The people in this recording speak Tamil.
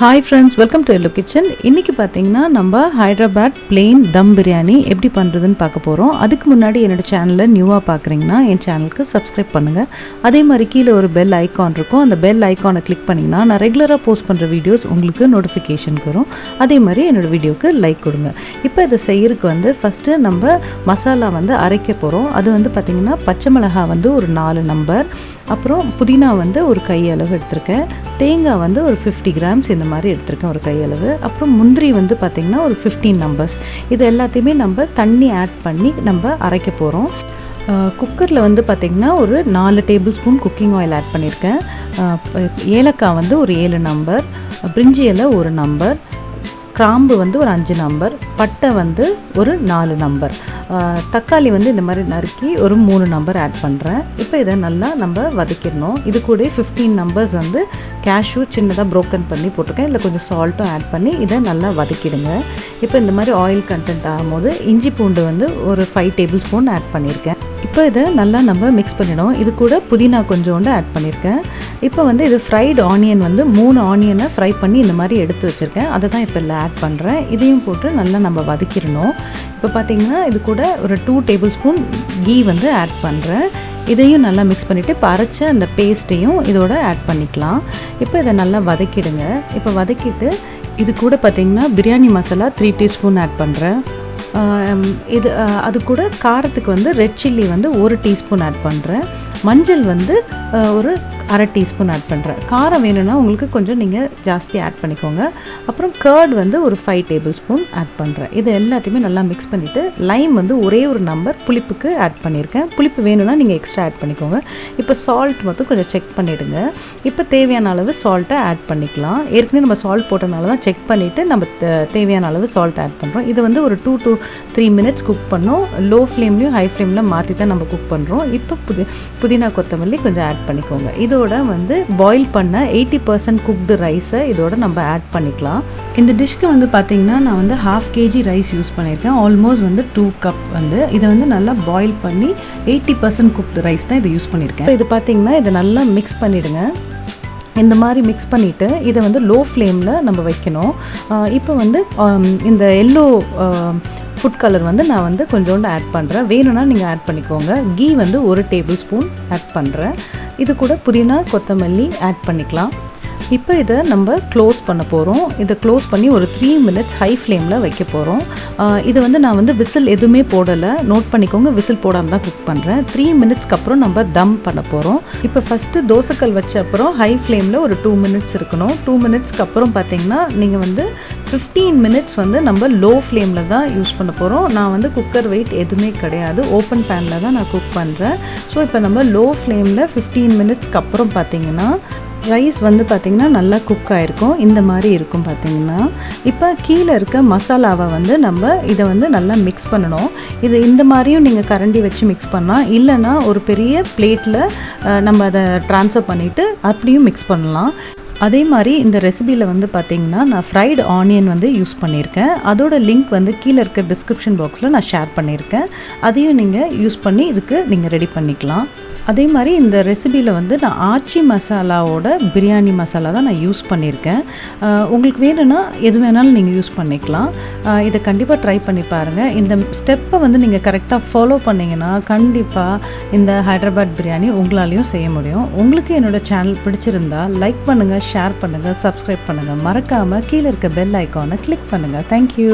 Hi friends, welcome to Hello Kitchen. இன்னைக்கு பாத்தீங்கன்னா நம்ம ஹைதராபாத் plain dum biryani எப்படி பண்றதுன்னு பார்க்க போறோம். அதுக்கு முன்னாடி என்னோட சேனலை நியூவா பார்க்கறீங்கன்னா என் சேனலுக்கு subscribe பண்ணுங்க. அதே மாதிரி கீழ ஒரு bell icon இருக்கும். அந்த bell icon-ஐ click பண்ணீங்கன்னா நான் ரெகுலரா போஸ்ட் பண்ற வீடியோஸ் உங்களுக்கு notification வரும். அதே மாதிரி என்னோட வீடியோக்கு லைக் கொடுங்க. இப்போ இத செய்யிறதுக்கு வந்து ஃபர்ஸ்ட் நம்ம மசாலா வந்து அரைக்க போறோம். அது வந்து பாத்தீங்கன்னா பச்சை மிளகாய் வந்து ஒரு 4 நம்பர், அப்புறம் புதினா வந்து ஒரு கையளவு எடுத்துர்க்கேன். தேங்காய் வந்து ஒரு 50 grams இந்த மாதிரி எடுத்துர்க்கேன் ஒரு கையளவு. அப்புறம் முந்திரி வந்து பாத்தீங்கன்னா ஒரு 15 நம்பர்ஸ். இது எல்லாத்தையுமே நம்ம தண்ணி ஆட் பண்ணி நம்ம அரைக்க போறோம். குக்கரில் வந்து பார்த்திங்கன்னா ஒரு 4 tablespoon cooking oil add பண்ணியிருக்கேன். ஏலக்காய் வந்து ஒரு 7 நம்பர், பிரிஞ்சி இலை ஒரு நம்பர், கிராம்பு வந்து ஒரு 5 நம்பர், பட்டை வந்து ஒரு 4 நம்பர், தக்காளி வந்து இந்த மாதிரி நறுக்கி ஒரு 3 நம்பர் ஆட் பண்ணுறேன். இப்போ இதை நல்லா நம்ம வதக்கிடணும். இது கூட 15 நம்பர்ஸ் வந்து கேஷ்யூ சின்னதாக ப்ரோக்கன் பண்ணி போட்டிருக்கேன். இதில் கொஞ்சம் சால்ட்டும் ஆட் பண்ணி இதை நல்லா வதக்கிடுங்க. இப்போ இந்த மாதிரி ஆயில் கண்டென்ட் ஆகும்போது இஞ்சி பூண்டு வந்து ஒரு 5 டேபிள் ஸ்பூன் ஆட் பண்ணியிருக்கேன். இப்போ இதை நல்லா நம்ம மிக்ஸ் பண்ணிவிடும். இது கூட புதினா கொஞ்சோண்டு ஆட் பண்ணியிருக்கேன். இப்போ வந்து இது ஃப்ரைடு ஆனியன் வந்து 3 ஆனியனை ஃப்ரை பண்ணி இந்த மாதிரி எடுத்து வச்சுருக்கேன். அதை தான் இப்போ இல்லை ஆட் பண்ணுறேன். இதையும் போட்டு நல்லா நம்ம வதக்கிடணும். இப்போ பார்த்திங்கன்னா இது கூட ஒரு 2 டேபிள் ஸ்பூன் கீ வந்து ஆட் பண்ணுறேன். இதையும் நல்லா மிக்ஸ் பண்ணிவிட்டு இப்போ அரைச்ச அந்த பேஸ்ட்டையும் இதோட ஆட் பண்ணிக்கலாம். இப்போ இதை நல்லா வதக்கிடுங்க. இப்போ வதக்கிட்டு இது கூட பார்த்திங்கன்னா பிரியாணி மசாலா 3 டீஸ்பூன் ஆட் பண்ணுறேன். இது அது கூட காரத்துக்கு வந்து ரெட் சில்லி வந்து 1 டீஸ்பூன் ஆட் பண்ணுறேன். மஞ்சள் வந்து ஒரு 1/2 டீஸ்பூன் ஆட் பண்ணுறேன். காரம் வேணும்னா உங்களுக்கு கொஞ்சம் நீங்கள் ஜாஸ்தி ஆட் பண்ணிக்கோங்க. அப்புறம் கர்ட் வந்து ஒரு 5 டேபிள் ஸ்பூன் ஆட் பண்ணுறேன். இது எல்லாத்தையுமே நல்லா மிக்ஸ் பண்ணிவிட்டு லைம் வந்து ஒரே ஒரு நம்பர் புளிப்புக்கு ஆட் பண்ணியிருக்கேன். புளிப்பு வேணும்னா நீங்கள் எக்ஸ்ட்ரா ஆட் பண்ணிக்கோங்க. இப்போ சால்ட் மட்டும் கொஞ்சம் செக் பண்ணிவிடுங்க. இப்போ தேவையான அளவு சால்ட்டை ஆட் பண்ணிக்கலாம். ஏற்கனவே நம்ம சால்ட் போட்டனால தான் செக் பண்ணிவிட்டு நம்ம தேவையான அளவு சால்ட் ஆட் பண்ணுறோம். இது வந்து ஒரு 2 to 3 மினிட்ஸ் குக் பண்ணோம். லோ ஃப்ளேம்லேயும் ஹை ஃப்ளேமில் மாற்றி தான் நம்ம குக் பண்ணுறோம். இப்போ புதினா கொத்தமல்லி கொஞ்சம் ஆட் பண்ணிக்கோங்க. இதோட வந்து பாயில் பண்ண 80% குக்டு ரைஸை இதோட நம்ம ஆட் பண்ணிக்கலாம். இந்த டிஷ்க்கு வந்து பார்த்தீங்கன்னா நான் வந்து 1/2 kg ரைஸ் யூஸ் பண்ணியிருக்கேன். ஆல்மோஸ்ட் வந்து 2 கப் வந்து இதை வந்து நல்லா பாயில் பண்ணி 80% குக்டு ரைஸ் தான் இதை யூஸ் பண்ணியிருக்கேன். இது பார்த்தீங்கன்னா இதை நல்லா மிக்ஸ் பண்ணிவிடுங்க. இந்த மாதிரி மிக்ஸ் பண்ணிவிட்டு இதை வந்து லோ ஃப்ளேமில் நம்ம வைக்கணும். இப்போ வந்து இந்த எல்லோ ஃபுட் கலர் வந்து நான் வந்து கொஞ்சோண்டு ஆட் பண்ணுறேன். வேணும்னா நீங்கள் ஆட் பண்ணிக்கோங்க. கீ வந்து 1 டேபிள் ஸ்பூன் ஆட் பண்ணுறேன். இது கூட புதினா கொத்தமல்லி ஆட் பண்ணிக்கலாம். இப்போ இதை நம்ம க்ளோஸ் பண்ண போகிறோம். இதை க்ளோஸ் பண்ணி ஒரு 3 மினிட்ஸ் ஹை ஃப்ளேமில் வைக்க போகிறோம். இது வந்து நான் வந்து விசில் எதுவுமே போடலை, நோட் பண்ணிக்கோங்க. விசில் போடாமல் தான் குக் பண்ணுறேன். 3 மினிட்ஸ்க்கு அப்புறம் நம்ம தம் பண்ண போகிறோம். இப்போ ஃபஸ்ட்டு தோசைக்கல் வச்ச அப்புறம் ஹை ஃப்ளேமில் ஒரு 2 மினிட்ஸ் இருக்கணும். 2 மினிட்ஸ்க்கு அப்புறம் பார்த்தீங்கன்னா நீங்கள் வந்து 15 மினிட்ஸ் வந்து நம்ம லோ ஃப்ளேமில் தான் யூஸ் பண்ண போகிறோம். நான் வந்து குக்கர் வெயிட் எதுவுமே கிடையாது, ஓப்பன் பேனில் தான் நான் குக் பண்ணுறேன். ஸோ இப்போ நம்ம லோ ஃப்ளேமில் 15 மினிட்ஸ்க்கு அப்புறம் பார்த்தீங்கன்னா ரைஸ் வந்து பார்த்திங்கன்னா நல்லா குக் ஆகிருக்கும். இந்த மாதிரி இருக்கும் பார்த்திங்கன்னா. இப்போ கீழே இருக்க மசாலாவை வந்து நம்ம இதை வந்து நல்லா மிக்ஸ் பண்ணணும். இது இந்த மாதிரியும் நீங்கள் கரண்டி வச்சு மிக்ஸ் பண்ணலாம், இல்லைன்னா ஒரு பெரிய பிளேட்டில் நம்ம அதை ட்ரான்ஸ்ஃபர் பண்ணிவிட்டு அப்படியும் மிக்ஸ் பண்ணலாம். அதே மாதிரி இந்த ரெசிபியில் வந்து பார்த்திங்கன்னா நான் ஃப்ரைடு ஆனியன் வந்து யூஸ் பண்ணியிருக்கேன். அதோட லிங்க் வந்து கீழே இருக்க டிஸ்கிரிப்ஷன் பாக்ஸில் நான் ஷேர் பண்ணியிருக்கேன். அதையும் நீங்கள் யூஸ் பண்ணி இதுக்கு நீங்கள் ரெடி பண்ணிக்கலாம். அதே மாதிரி இந்த ரெசிபியில் வந்து நான் ஆச்சி மசாலாவோட பிரியாணி மசாலா தான் நான் யூஸ் பண்ணியிருக்கேன். உங்களுக்கு வேணும்னா எது வேணாலும் நீங்கள் யூஸ் பண்ணிக்கலாம். இதை கண்டிப்பாக ட்ரை பண்ணி பாருங்கள். இந்த ஸ்டெப்பை வந்து நீங்கள் கரெக்டாக ஃபாலோ பண்ணிங்கன்னா கண்டிப்பாக இந்த ஹைதராபாத் பிரியாணி உங்களாலையும் செய்ய முடியும். உங்களுக்கு என்னோடய சேனல் பிடிச்சிருந்தா லைக் பண்ணுங்கள், ஷேர் பண்ணுங்கள், சப்ஸ்கிரைப் பண்ணுங்கள். மறக்காமல் கீழே இருக்க பெல் ஐக்கானை கிளிக் பண்ணுங்கள். தேங்க்யூ.